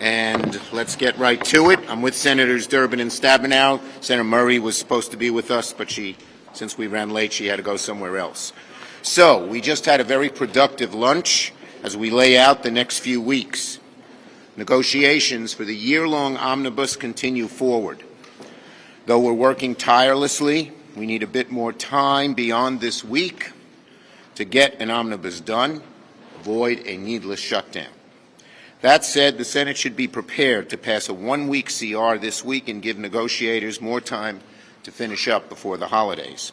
And let's get right to it. I'm with Senators Durbin and Stabenow. Senator Murray was supposed to be with us, but since we ran late, she had to go somewhere else. So we just had a very productive lunch as we lay out the next few weeks. Negotiations for the year-long omnibus continue forward. Though we're working tirelessly, we need a bit more time beyond this week to get an omnibus done, avoid a needless shutdown. That said, the Senate should be prepared to pass a one-week CR this week and give negotiators more time to finish up before the holidays.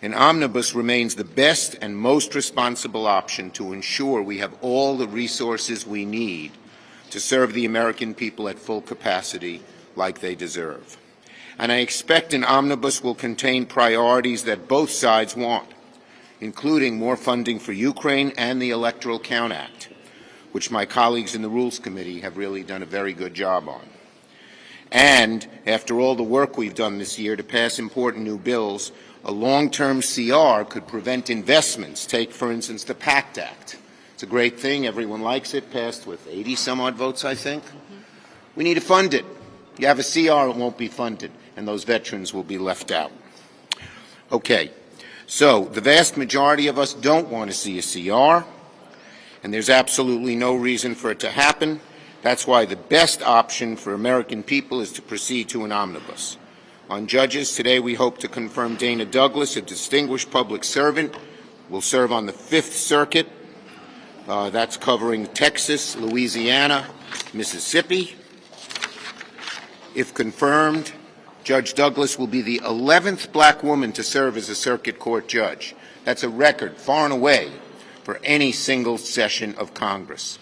An omnibus remains the best and most responsible option to ensure we have all the resources we need to serve the American people at full capacity like they deserve. And I expect an omnibus will contain priorities that both sides want, including more funding for Ukraine and the Electoral Count Act, which my colleagues in the Rules Committee have really done a very good job on. And after all the work we've done this year to pass important new bills, a long-term CR could prevent investments. Take, for instance, the PACT Act. It's a great thing. Everyone likes it. Passed with 80-some-odd votes, I think. We need to fund it. You have a CR, it won't be funded, and those veterans will be left out. Okay. So the vast majority of us don't want to see a CR, and there's absolutely no reason for it to happen. That's why the best option for American people is to proceed to an omnibus. On judges, today we hope to confirm Dana Douglas, a distinguished public servant, will serve on the Fifth Circuit. That's covering Texas, Louisiana, Mississippi. If confirmed, Judge Douglas will be the 11th black woman to serve as a circuit court judge. That's a record, far and away, for any single session of Congress.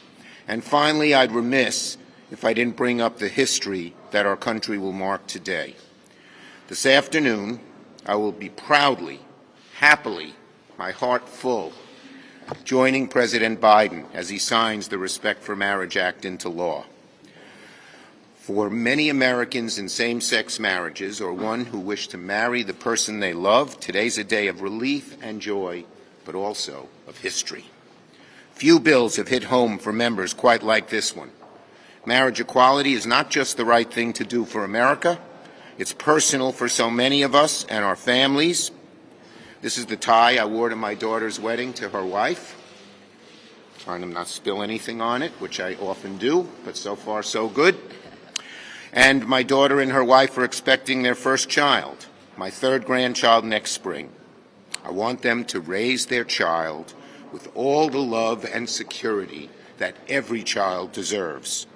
And finally, I'd remiss if I didn't bring up the history that our country will mark today. This afternoon, I will be proudly, happily, my heart full, joining President Biden as he signs the Respect for Marriage Act into law. For many Americans in same-sex marriages or one who wish to marry the person they love, today's a day of relief and joy, but also of history. Few bills have hit home for members quite like this one. Marriage equality is not just the right thing to do for America, it's personal for so many of us and our families. This is the tie I wore to my daughter's wedding to her wife. Trying to not spill anything on it, which I often do, but so far so good. And my daughter and her wife are expecting their first child, my third grandchild next spring. I want them to raise their child with all the love and security that every child deserves.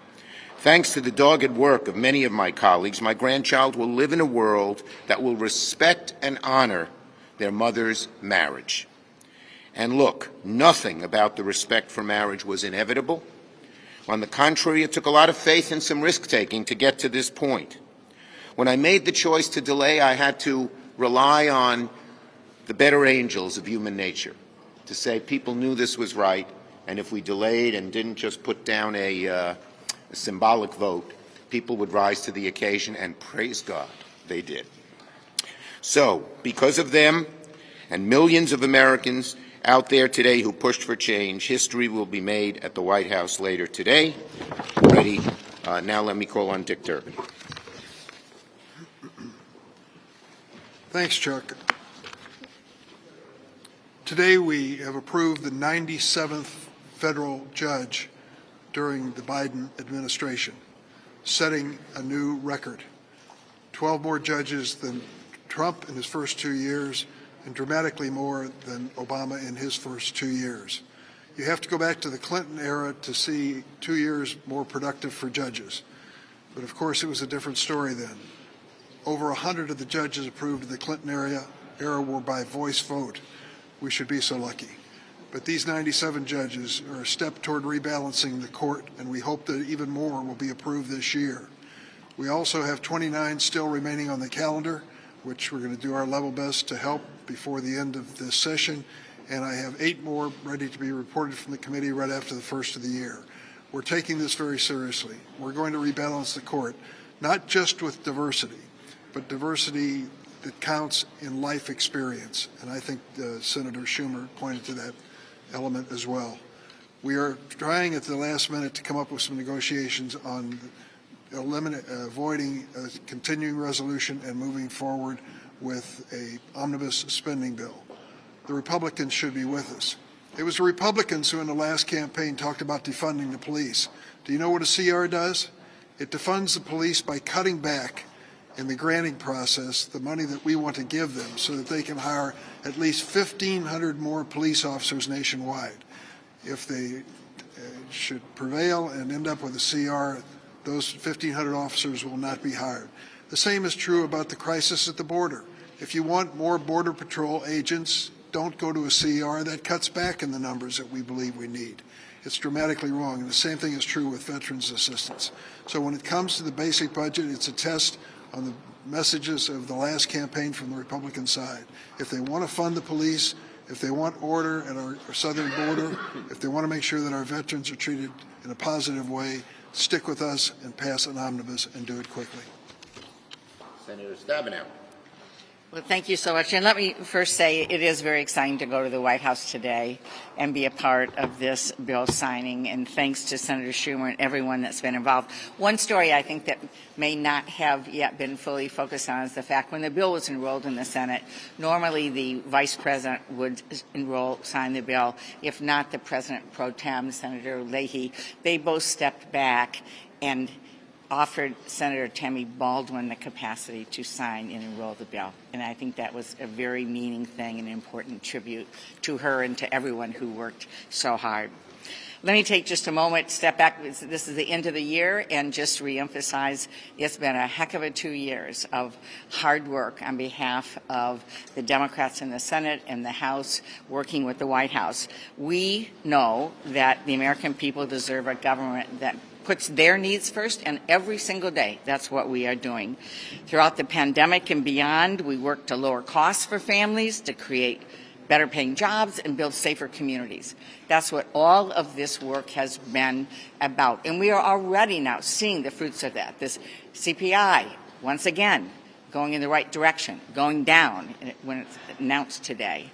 Thanks to the dogged work of many of my colleagues, my grandchild will live in a world that will respect and honor their mother's marriage. And look, nothing about the respect for marriage was inevitable. On the contrary, it took a lot of faith and some risk-taking to get to this point. When I made the choice to delay, I had to rely on the better angels of human nature to say people knew this was right, and if we delayed and didn't just put down a symbolic vote, people would rise to the occasion, and praise God, they did. So, because of them and millions of Americans out there today who pushed for change, history will be made at the White House later today. Ready? Now let me call on Dick Durbin. Thanks, Chuck. Today we have approved the 97th federal judge during the Biden administration, setting a new record. 12 more judges than Trump in his first 2 years, and dramatically more than Obama in his first 2 years. You have to go back to the Clinton era to see 2 years more productive for judges. But of course it was a different story then. Over 100 of the judges approved in the Clinton era were by voice vote. We should be so lucky. But these 97 judges are a step toward rebalancing the court, and we hope that even more will be approved this year. We also have 29 still remaining on the calendar, which we're going to do our level best to help before the end of this session, and I have 8 more ready to be reported from the committee right after the first of the year. We're taking this very seriously. We're going to rebalance the court, not just with diversity, but diversity that counts in life experience, and I think Senator Schumer pointed to that element as well. We are trying at the last minute to come up with some negotiations on avoiding a continuing resolution and moving forward with a omnibus spending bill. The Republicans should be with us. It was the Republicans who in the last campaign talked about defunding the police. Do you know what a CR does? It defunds the police by cutting back in the granting process the money that we want to give them so that they can hire at least 1,500 more police officers nationwide. If they should prevail and end up with a CR, those 1,500 officers will not be hired. The same is true about the crisis at the border. If you want more Border Patrol agents, don't go to a CR. That cuts back in the numbers that we believe we need. It's dramatically wrong, and the same thing is true with veterans assistance. So when it comes to the basic budget, it's a test on the messages of the last campaign from the Republican side. If they want to fund the police, if they want order at our southern border, if they want to make sure that our veterans are treated in a positive way, stick with us and pass an omnibus and do it quickly. Senator Stabenow. Well, thank you so much. And let me first say it is very exciting to go to the White House today and be a part of this bill signing. And thanks to Senator Schumer and everyone that's been involved. One story I think that may not have yet been fully focused on is the fact when the bill was enrolled in the Senate, normally the Vice President would sign the bill. If not, the President pro tem, Senator Leahy. They both stepped back and offered Senator Tammy Baldwin the capacity to sign and enroll the bill. And I think that was a very meaning thing and an important tribute to her and to everyone who worked so hard. Let me take just a moment, step back. This is the end of the year, and just reemphasize it's been a heck of a 2 years of hard work on behalf of the Democrats in the Senate and the House working with the White House. We know that the American people deserve a government that puts their needs first, and every single day, that's what we are doing. Throughout the pandemic and beyond, we work to lower costs for families, to create better paying jobs, and build safer communities. That's what all of this work has been about. And we are already now seeing the fruits of that. This CPI, once again, going in the right direction, going down when it's announced today.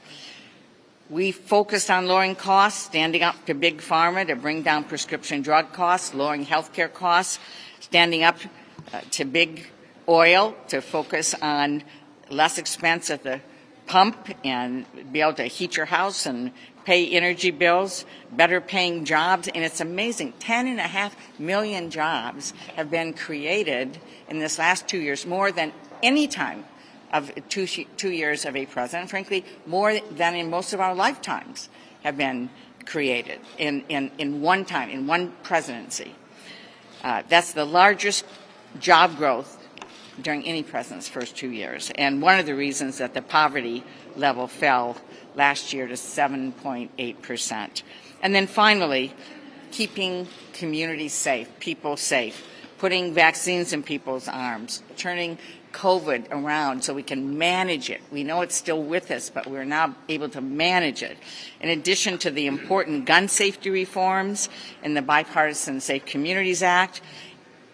We focused on lowering costs, standing up to Big Pharma to bring down prescription drug costs, lowering health care costs, standing up to Big Oil to focus on less expense at the pump and be able to heat your house and pay energy bills, better paying jobs. And it's amazing, 10.5 million jobs have been created in this last 2 years, more than any time of 2 years of a president, frankly, more than in most of our lifetimes have been created in one time, in one presidency. That's the largest job growth during any president's first 2 years. And one of the reasons that the poverty level fell last year to 7.8%. And then finally, keeping communities safe, people safe, putting vaccines in people's arms, turning COVID around so we can manage it. We know it's still with us, but we're now able to manage it. In addition to the important gun safety reforms in the Bipartisan Safe Communities Act,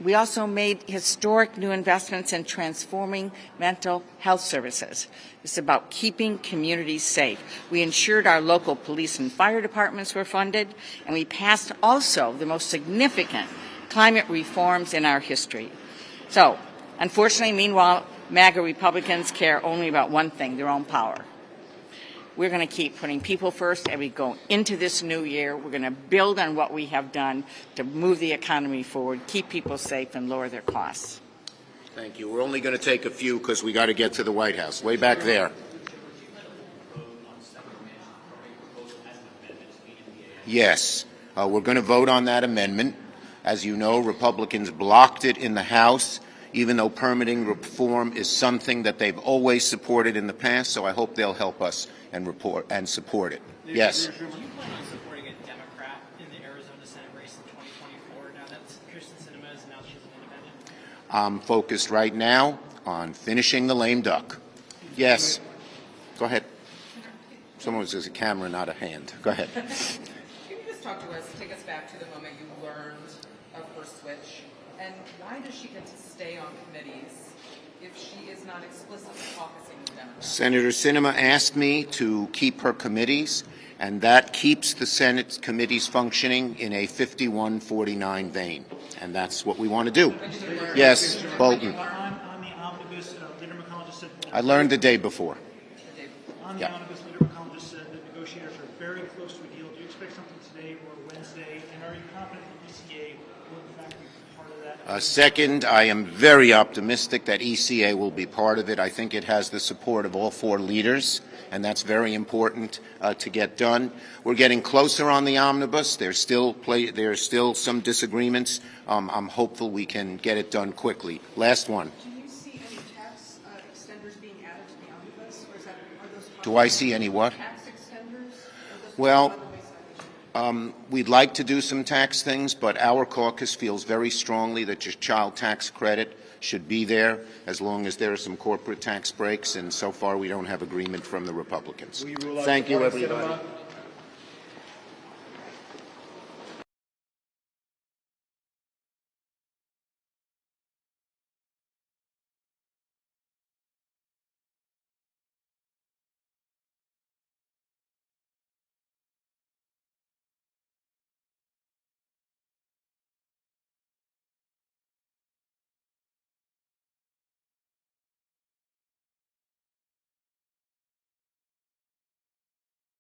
we also made historic new investments in transforming mental health services. It's about keeping communities safe. We ensured our local police and fire departments were funded, and we passed also the most significant climate reforms in our history. So, unfortunately, meanwhile, MAGA Republicans care only about one thing, their own power. We're going to keep putting people first as we go into this new year. We're going to build on what we have done to move the economy forward, keep people safe, and lower their costs. Thank you. We're only going to take a few because we got to get to the White House. Way back there. Yes, we're going to vote on that amendment. As you know, Republicans blocked it in the House, even though permitting reform is something that they've always supported in the past, so I hope they'll help us and support it. Yes. Do you plan on supporting a Democrat in the Arizona Senate race in 2024 now that Kristen Sinema has announced she's an independent? I'm focused right now on finishing the lame duck. Yes. Go ahead. Someone says a camera, not a hand. Go ahead. Can you just talk to us, take us back to the moment you learned of her switch, and why does she get to stay on committees if she is not explicitly caucusing with Democrats? Senator Sinema asked me to keep her committees, and that keeps the Senate committees functioning in a 51-49 vein, and that's what we want to do. Yes, Bolton. On the omnibus, Leader McConnell just said. I learned the day before. On the Yeah. omnibus, Leader McConnell just said that negotiators are very close to a deal. Do you expect something today or Wednesday? And are you confident the ECA will in fact be part of that? Second, I am very optimistic that ECA will be part of it. I think it has the support of all four leaders, and that's very important to get done. We're getting closer on the omnibus. There's still some disagreements. I'm hopeful we can get it done quickly. Last one. Do you see any tax extenders being added to the omnibus, or are those Do I see any what? tax extenders? Well, we'd like to do some tax things, but our caucus feels very strongly that your child tax credit should be there as long as there are some corporate tax breaks, and so far we don't have agreement from the Republicans. Thank you, everybody.